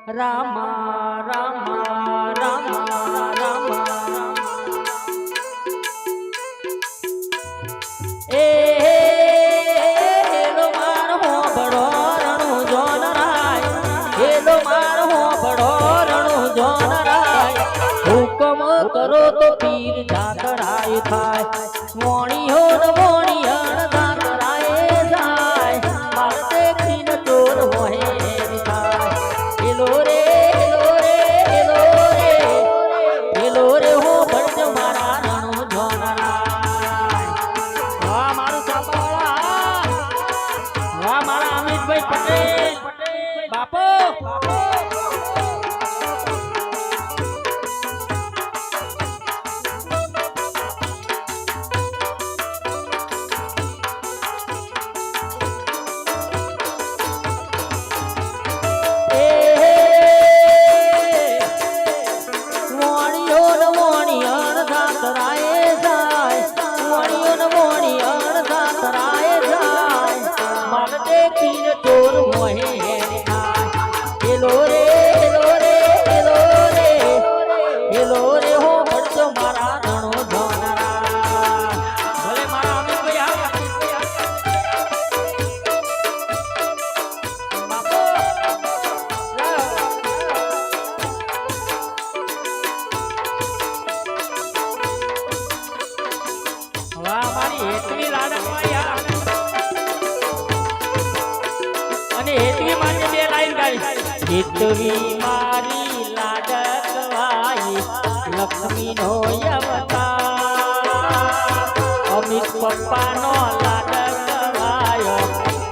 Rama Rama Rama Rama hello માર હો બડો રણુ John રાય hello માર હો બડો રણુ જોન રાય હુકમ કરો તો પીર જાતરાય થાય મોણી હો ન મોણી હણ જાતરાય જાય માર દેખીન ચોર મોહે હેલો રે હેલો રે હેલો રે હેલો રે હો ભજ મારા રણુ જોન રાય વાહ મારું સાપાવાળા વાહ મારા અમિતભાઈ પટેલ બાપો હેતવી મારી લાડકવાઈ લક્ષ્મી નો અવતાર અમિત પપ્પા નો લાડકવાયો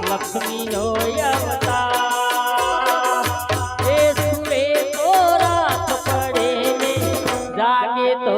લક્ષ્મી નો અવતાર એ સુરે તો રાત પડે ને જાગે તો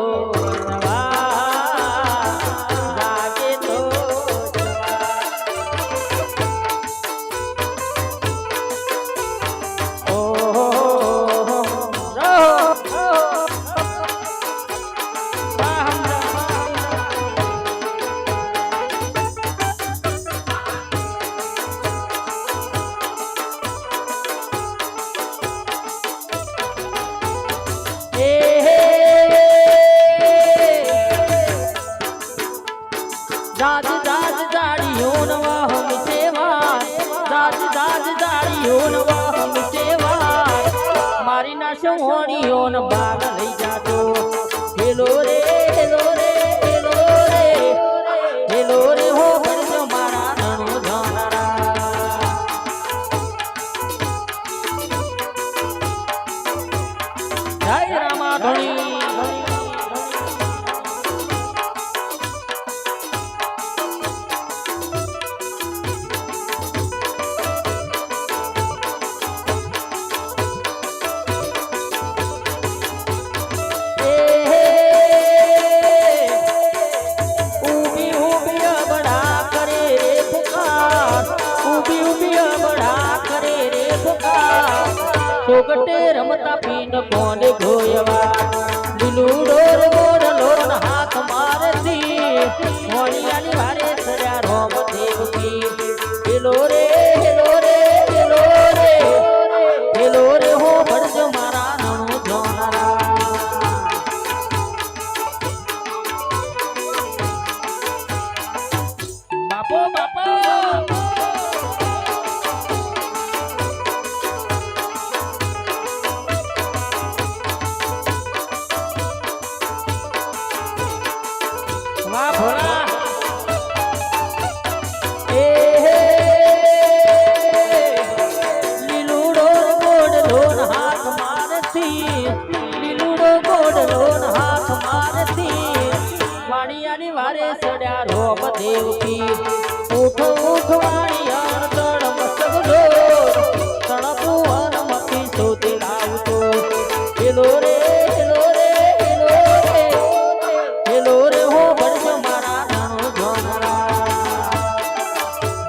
સોણીઓન બાગ લઈ જાતો હેલો રે હેલો રે હેલો રે હેલો રે હો ભણજો મારા રણુ જોનરા જય રામા ધણી સોગટે રમતા પીન કોને ગોયવા લીલુડો રોડ લોન હાથ મારતી મોળિયાની વારે સર્યા રોમ દેવ પી હેલો રે હેલો રે હેલો રે હેલો રે હો ભણજો મારા રણુ જોનરા બાપો બાપો વાણિયાની વારે સડ્યા રોમ દેવ પી ઉઠો ઉઠ વાણિયાર તડ મસ્તગલો તણપુવન મથી સોતી લાવતો હેલો રે હેલો રે હેલો રે હેલો રે હો ભણજો મારા રણુ જોનરા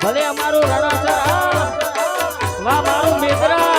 ભલે અમારું રણાસર વાહ મારું મેદરા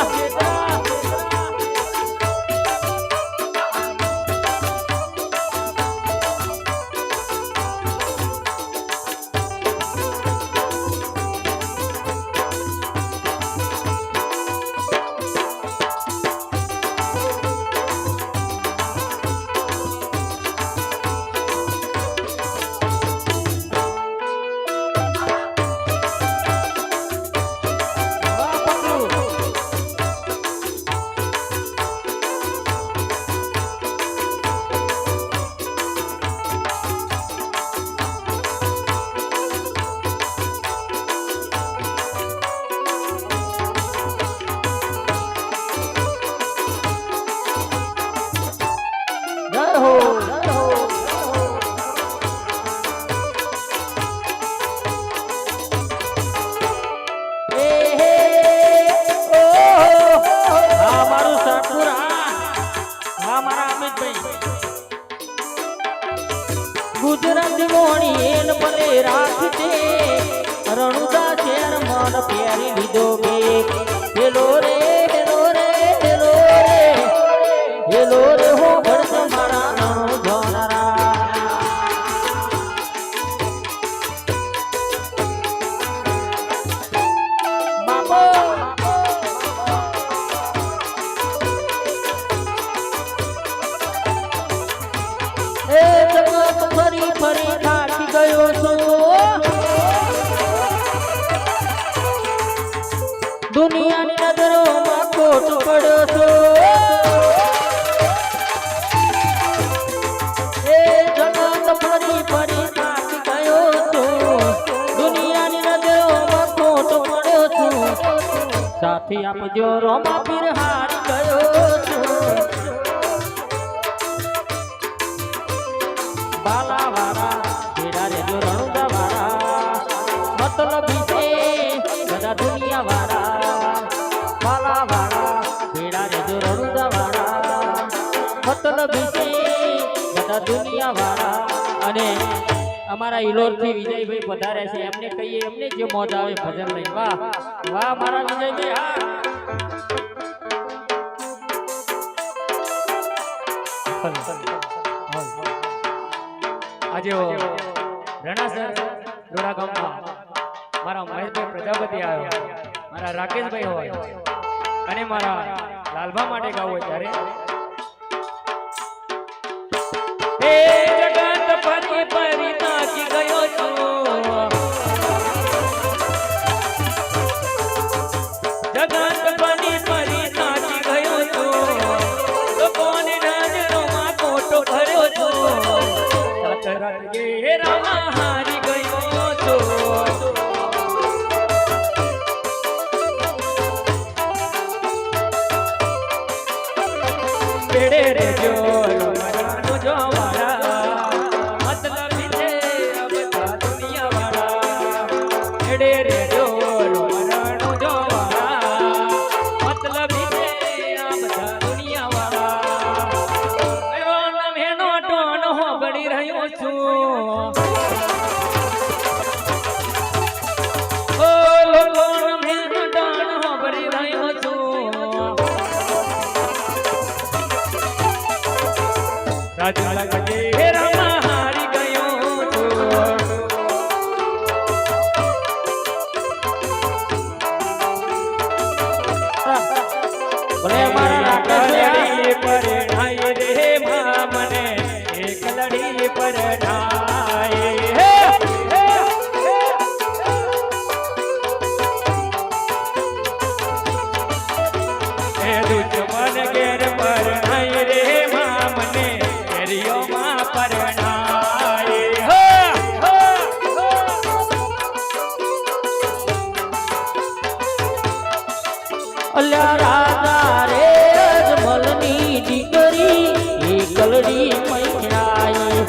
ગુજરાતી મોણી એન ભલે રાખજે રણુદા શેર મન પહેરી લીધો બેગ હેલો રે હેલો રે હેલો રે હેલો રે હો ભરત મારા રણુ જોનરા બાપો એ જગત ફરી ફરી થાકી ગયો છું દુનિયાની નજરોમાં ખોટ પડ્યો છું એ જગત ફરી ફરી થાકી ગયો છું દુનિયાની નજરોમાં ખોટ પડ્યો છું સાથી આપજો રોમા પીર હારી ગયો છું બાલા વાળા તેરા રે જો રણુદા વાળા મતલબ છે બધા દુનિયા વાળા બાલા વાળા તેરા રે જો રણુદા વાળા મતલબ છે બધા દુનિયા વાળા અને અમારા ઇલોર થી વિજયભાઈ પધારે છે એમને કહીએ એમને જે મોજ આવે ભજન લઈ વાહ વાહ મારા વિજયભાઈ હા આજે રણાસર ડોડા ગામમાં મારા મહેશભાઈ પ્રજાપતિ આવ્યો મારા રાકેશભાઈ હોય અને મારા લાલભા માટે ગાવ હોય ત્યારે એ જગત ફરી ફરી થાકી ગયો છું જગત ફરી ફરી થાકી ગયો છું લોકોની નજરોમાં ખોટો ભર્યો છું રે રામા હારી ગયો છો બેડે રે જો મરાનો જો વાળા મતલબ છે બધા દુનિયા વાળા બેડે રે જો મરાનો જો વાળા મતલબ છે આ બધા દુનિયા વાળા એવો નમેનો ટોન હોબડી રહ્યો છું ઓ લોકો નમેનો ટોન હોબડી રહ્યો છું રાજા લગજે રામા હારી ગયો છું ભલે મારા કલડી પર ઢાઈ રે મા મને એક લડી પર ઢાઈ હે હે દુશ્મન ઘેર પર ઢાઈ રે મા મને કેરીઓ માં પર ઢાઈ હે અલ્યા રાજા રે અજમલની દીકરી એકલડી મૈણાઈ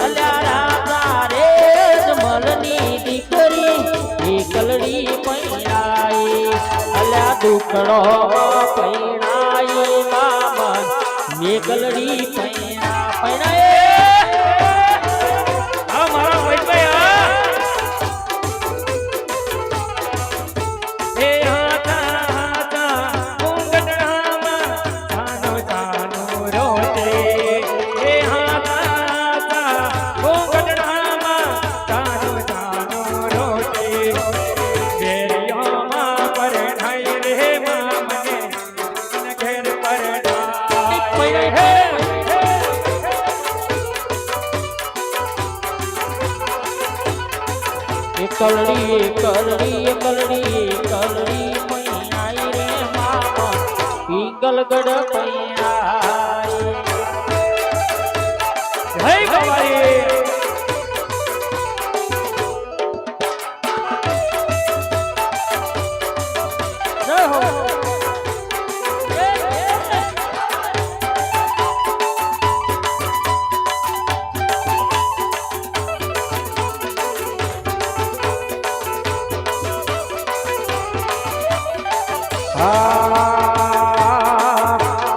અલ્યા રાજા રે અજમલની દીકરી એકલડી મૈણાઈ અલ્યા દુકડો પૈણાઈ મામા મેકલડી પૈણાઈ આ મારા વૈદ્ય કલડી કલડી કલડી કલડી પૈણાઈ રે મામા પિંગલગઢ પૈણાઈ જય ગવારી જય હો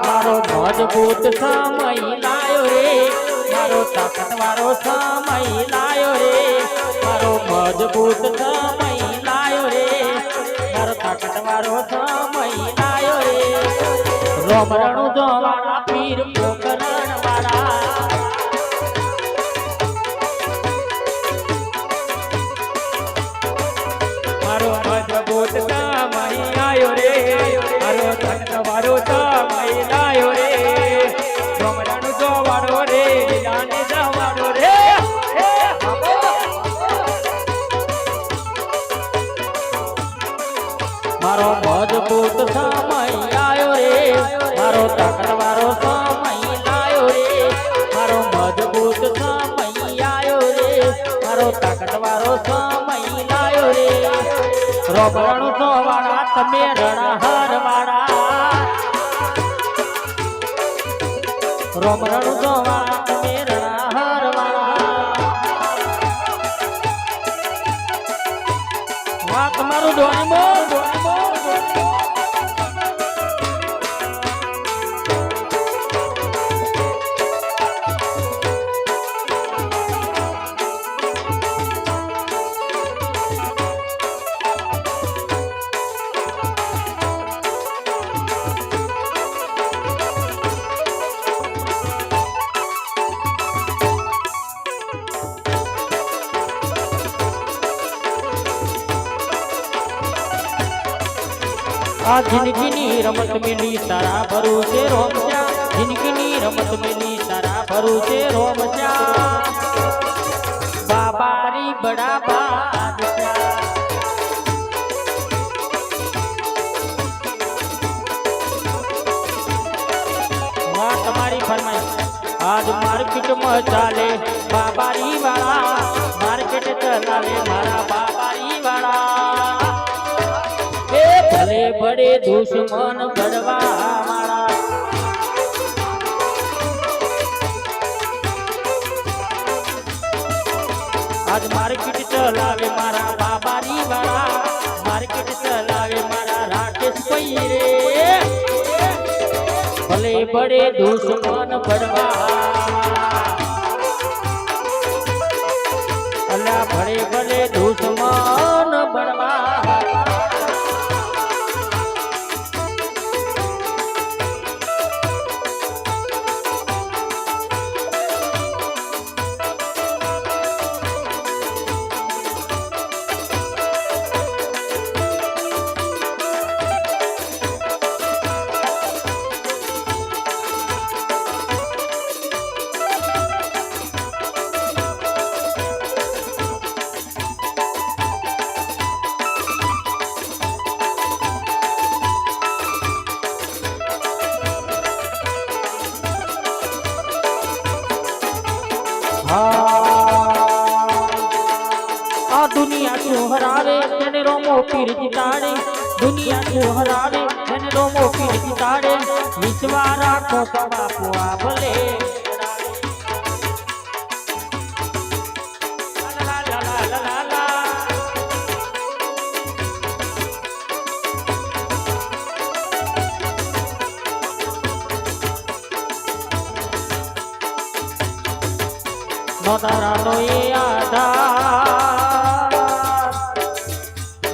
મારો મોજ મજબૂત સમય લાયો રે મારો તાકાત વાળો સમય લાયો રે મારો મજબૂત સમય લાયો રે મારો તાકાત વાળો સમય લાયો રે રોમ રણુ જોવાળા પીર પોકરણ વાળા મારો મજબૂત સમય આયો રે મારો તાકાત વાળો સમય લાયો રે રોમ રણુ જોવાળો રે જાને જવાળો રે મારો મજબૂત સમય આયો રે મારો તાકાત વાળો સમય લાયો રે મારો મજબૂત સમય આયો રે મારો તાકાત વાળો સમય લાયો રે રોબરણું તો વાળા તમે રણહાર વાળા રોબરણું તો વાળા તમે રણહાર વાળા વાહ તમારું ડોનીમો આ જિંદગીની રમત મેલી તારા ભરોસે રોમચ્યા જિંદગીની રમત મેલી તારા ભરોસે રોમચ્યા બાબારી બડા બાદશાહ વાહ તમારી ફરમાઈશ આજ માર્કેટમાં ચાલે બાબારી વાળા માર્કેટ ચલાવે મારા બાબારી વાળા ભલે બડે દુશ્મન બડવા મારા આજ માર્કેટ ચલાવે મારા બાબારી વાળા માર્કેટ ચલાવે મારા રાકેશ ભાઈ રે ભલે બડે દુશ્મન બડવા અલ્લા ભલે ભલે દુશ્મન બડવા આ દુનિયા શું હરાવે તેને રોમો પીર જીતાડે દુનિયા શું હરાવે તેને રોમો પીર જીતાડે વિશ્વા રાખો બાપુ આ ભલે નોતારાનો એ આધાર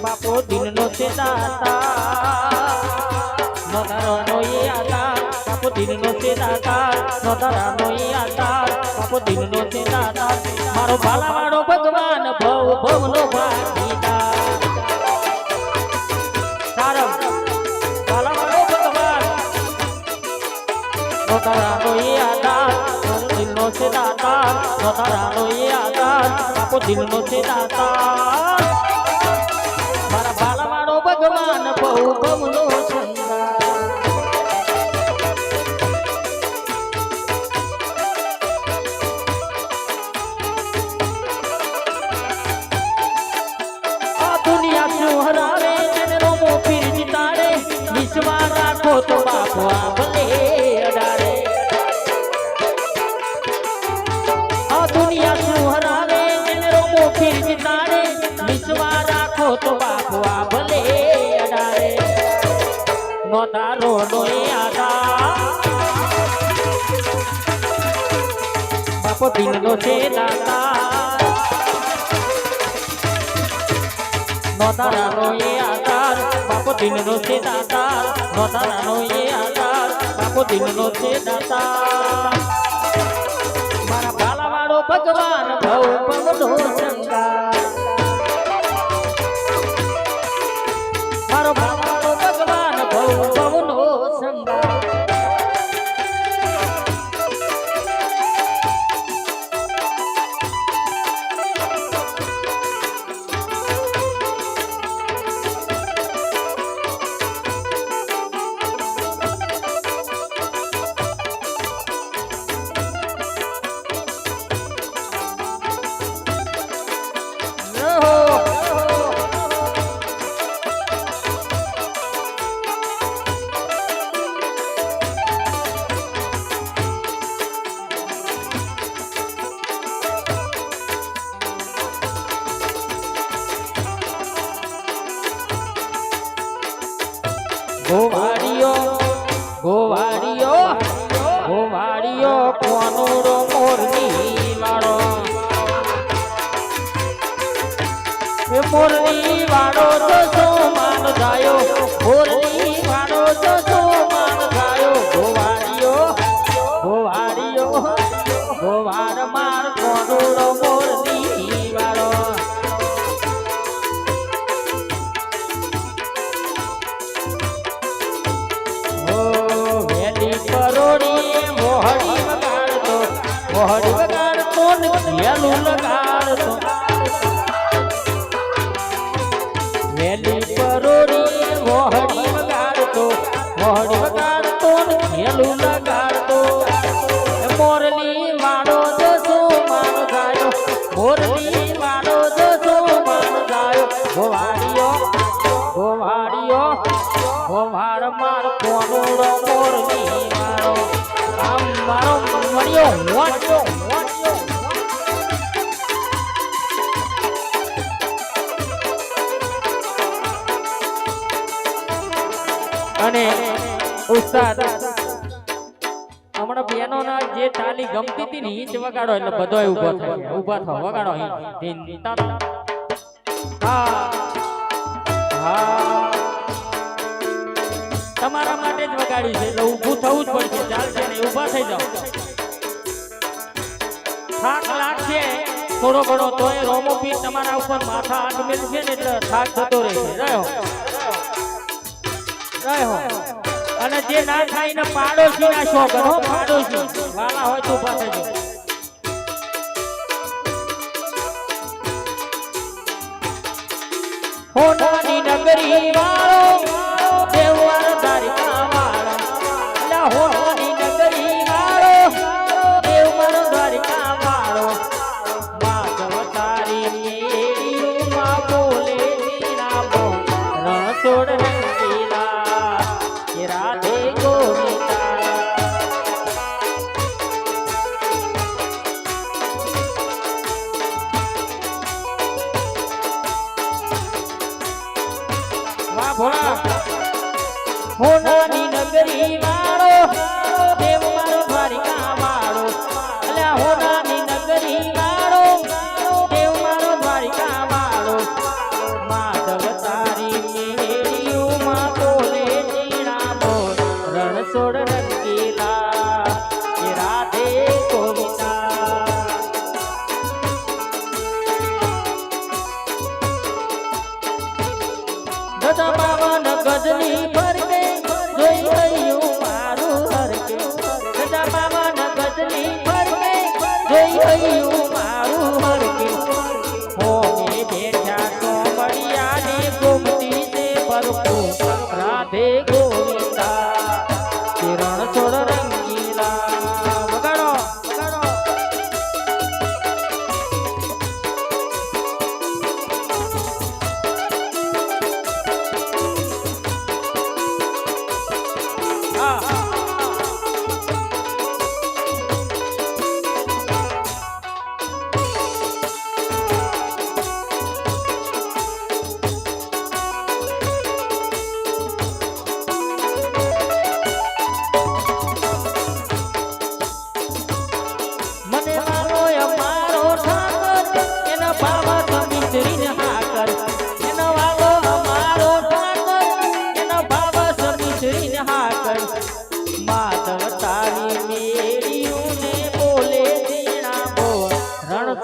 બાપો દિનનો છે દાતા નોતારાનો એ આધાર બાપો દિનનો છે દાતા નોતારાનો એ આધાર બાપો દિનનો છે દાતા મારો ભાલાવાળો ભગવાન ભવ ભવનો ભાગીદાર તારમ ભાલાવાળો ભગવાન નોતારાનો એ આધાર દિલનો છે દાતા નોતારાનો એ આધાર બાપો દિલનો છે દાતા મારા ભાલાવાળો ભગવાન બહુ ભવનો સંગાર આ દુનિયા શું હરાવે તેને રોમો પીર જીતાડે વિશ્વા રાખો તો બાપો આ ભલે અડાડે દુનિયા શું હરાવે તેને રોમો પીર જીતાડે વિશ્વા રાખો તો બાપુ આ ભલે અડાડે નોતારો નો આધાર બાપો દિલનો છે દાતા નોતારાનો એ આધાર બાપો દિલનો છે દાતા નોતારાનો એ આધાર બાપો દિલનો છે દાતા મારા ભાલાવાળો ભગવાન ભવ પવનો શંકા મારો ભાલાવાળો ભગવાન ભવ પવનો શંકા ગોવાળિયો ગોવાળિયો ગોવાળિયો કોનુડો મોરની વાળો એ મોરની વાળો તો માન જાયો મોરની વાળો તો માન જાયો ગોવાળિયો ગોવાળિયો ગોવાળ માર કોનુડો મોરની વાળો મોહડી વગાડતો ને ઘેલું લગાડતો વેલી પરોડી મોહડી વગાડતો ને ઘેલું લગાડતો મોરલી વાળો જસો માન જાયો મોરલી વાળો જસો માન જાયો ગોવાળિયો ગોવાળિયો ગોવાળ માર કોનુડો મોરની વાળો આમ મારો મળ્યો વાંચ્યો અને ઉસ્તાદ હમણાં બેનો ના જે તાલી ગમતી હતી ને ઈ જ વગાડો એટલે બધોય ઊભો થાય ઊભા થાવ વગાડો હિન હા હા તમારા માટે જ વગાડ્યું છે એટલે ઊભું થવું જ પડશે ચાલશે ને ઊભા થઈ જાઓ થાક લાગશે થોડો ઘણો તોય રોમો પી તમારા ઉપર માથા આગ મેલશે ને એટલે થાક જતો રહેશે રહ્યો અને જે ના થાય ને પાડોશી ના શોખ હો પાડોશી વાલા હોય તો ઊભા થઈ જાઓ હોનાની નગરી વાળો દેવવાર દ્વારિકા વાળો લા હોનાની નગરી વાળો દેવવાર દ્વારિકા વાળો માધવ તારી મેરી માં બોલે ના બોલ રસોડ રંગીલા કે રાધે ગોવિંદા વાહ ભોળા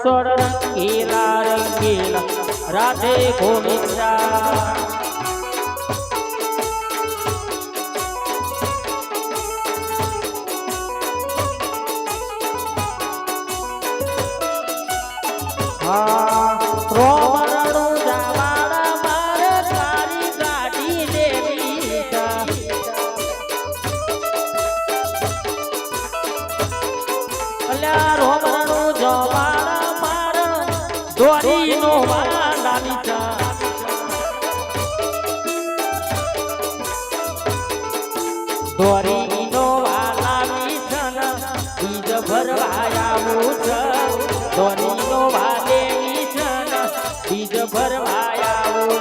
સોળ રંગીલા રંગીલા રાધે ગોવિંદા રોમરણું જવાડા મારે તારી ગાડી દેવી અલ્યા રોમરણું જવાડા મારે દોરીનો વાલાવી દોરીનો વાલાવી બીજ ભરવા આવું છે દોરીનો વાલેવી છે બીજ ભરવા આવું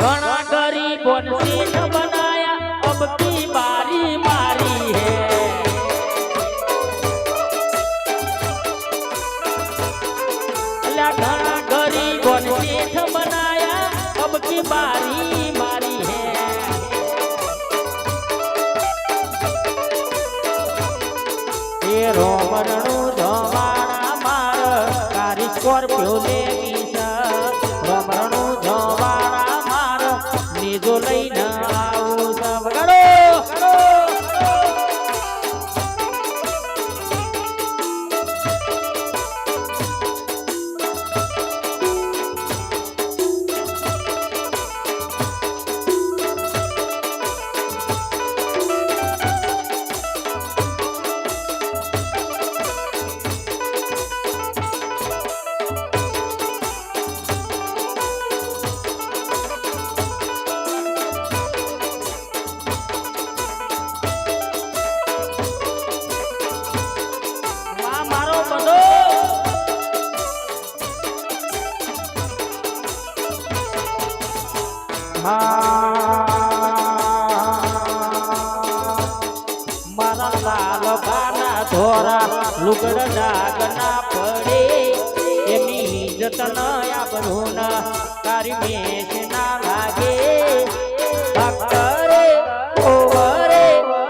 ઘણા ગરીબોને સીટ બનાયા અબ કી બારી મારી હે અલ્યા ઘણા ગરીબોને સીટ બનાયા અબ કી બારી મારી હે એ રોમરણું જવાના માર તારી સ્કોર્પિયો લેવી છે રોમરણું જવાના માર નીજો લઈને આવું છે વગાડો મારા લાલ બાના ધોરા લુગડ ડાગ ના પડે એની ઇજ્જત ન આબરૂ ન તારી મેચ ના લાગે ભક્ત રે ઓરે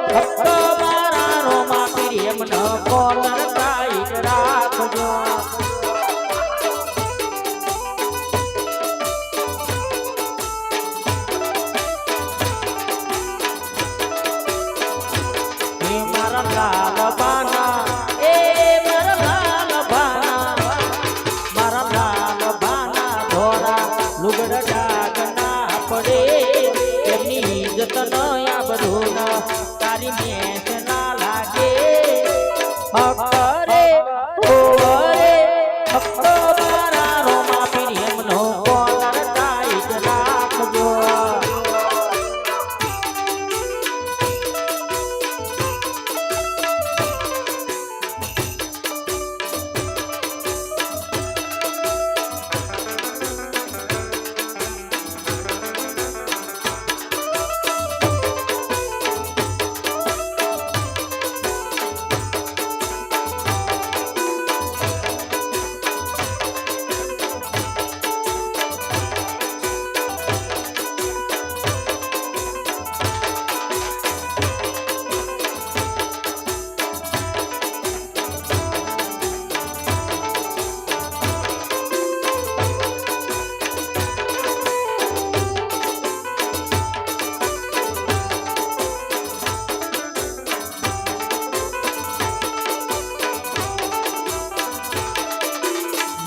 ભક્ત મારા રોમા પ્રેમ ન કોલર ટાઈટ રાખજો લાલ બાના એ મારા લાલ બાના ધોરા લુગડ ડાગ ના પડે એમની ઇજ્જત ન આબરૂ ન તારી મેચ ના લાગે ભક્ત રે ઓરે ભક્ત મારા રોમા પ્રેમ નો કોલર ટાઈટ રાખજો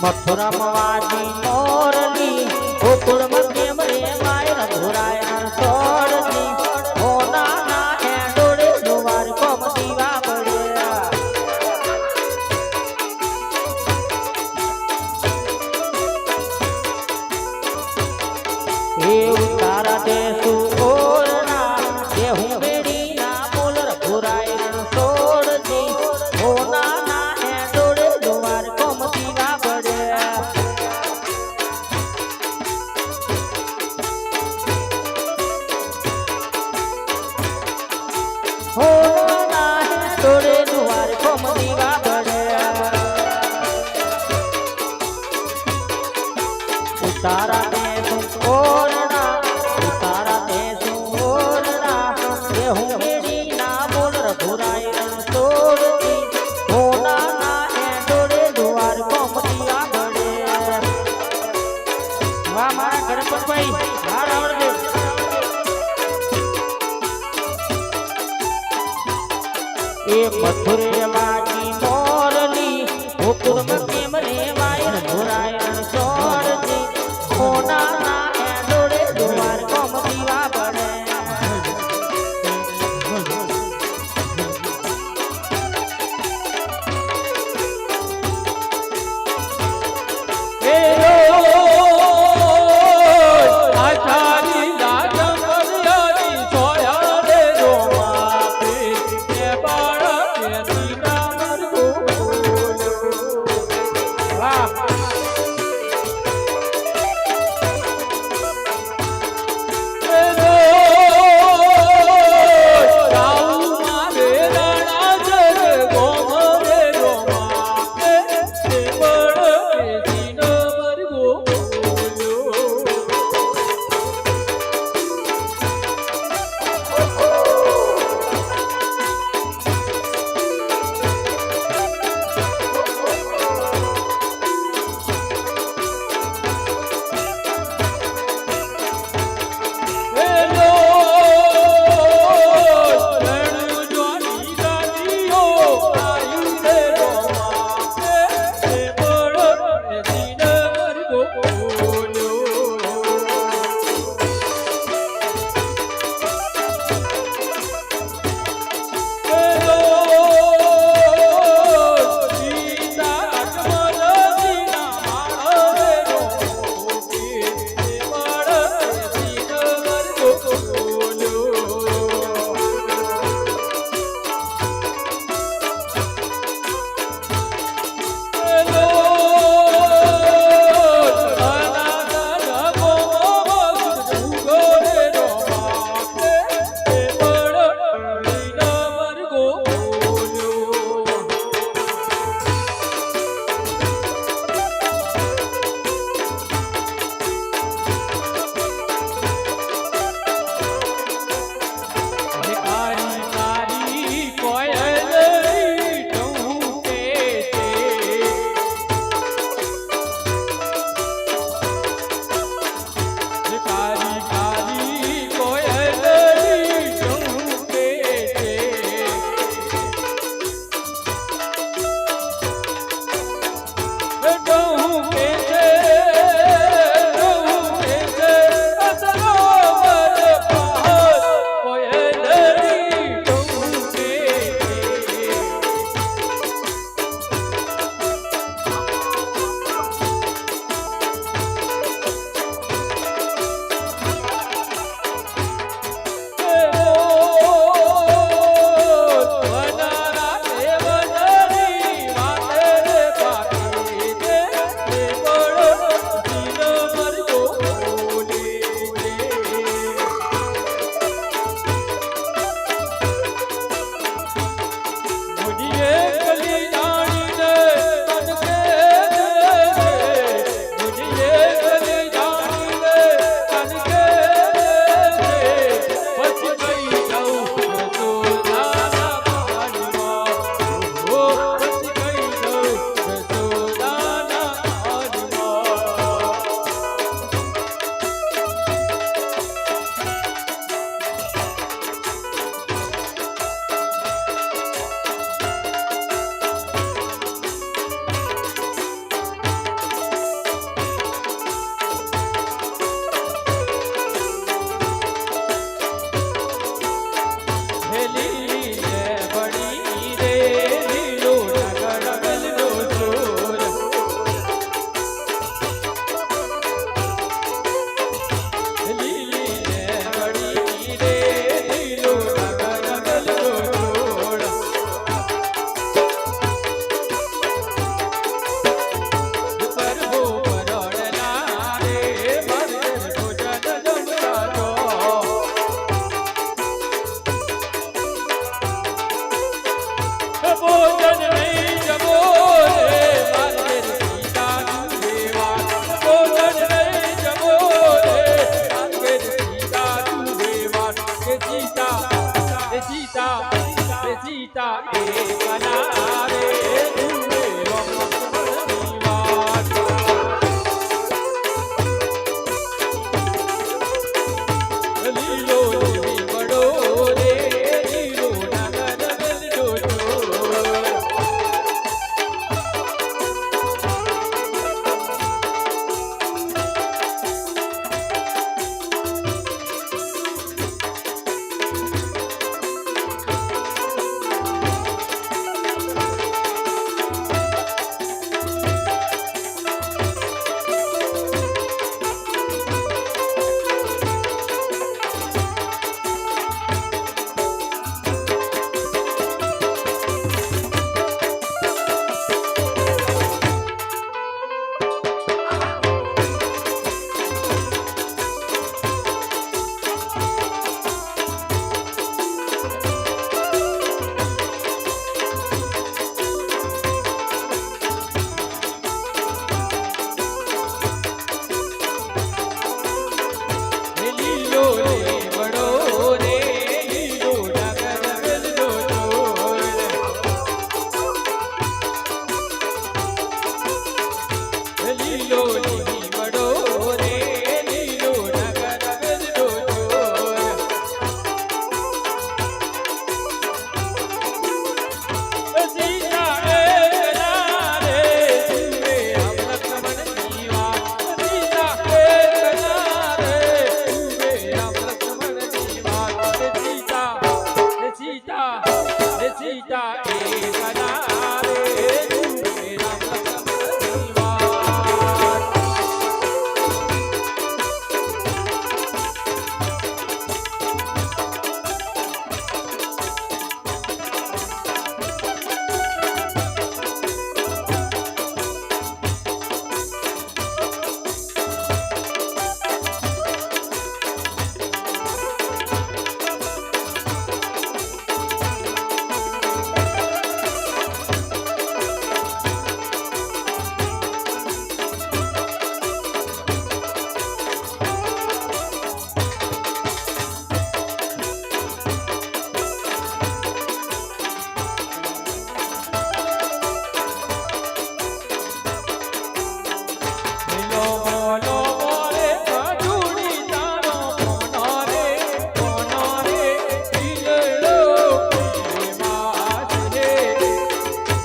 મથુરા મવાજી મોરલી ગોકુળ મધ્યમ રે માયર ધોરાયા સોળજી હોના ના એડોડે દુવાર કોમ દીવા પડ્યા એ ઉતારા દેસુ ઓરના જે હું બેડી ના બોલર ધોરાયા સોળજી હોના ના એડોડે દુવાર કોમ દીવા સુરેવાજી મોરલી હુકુમ કેમ રે વાયર ઘોરાયણ ચોરજી કોના જોડે દુવાર કોમ દીવા પડે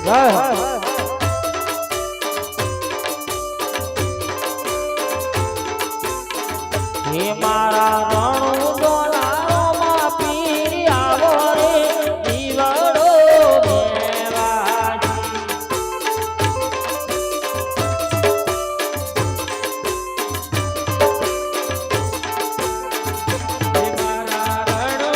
હે મારા રણુ જોનારોમાં પીર આવો રે જીવડો મેવાજી. મારા રણો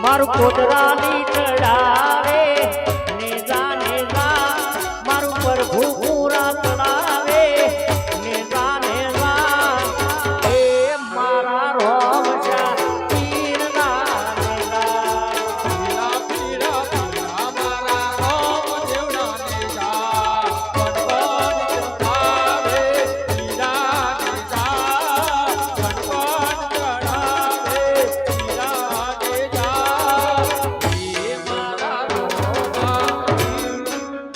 મારું કોતરાની ચડાવે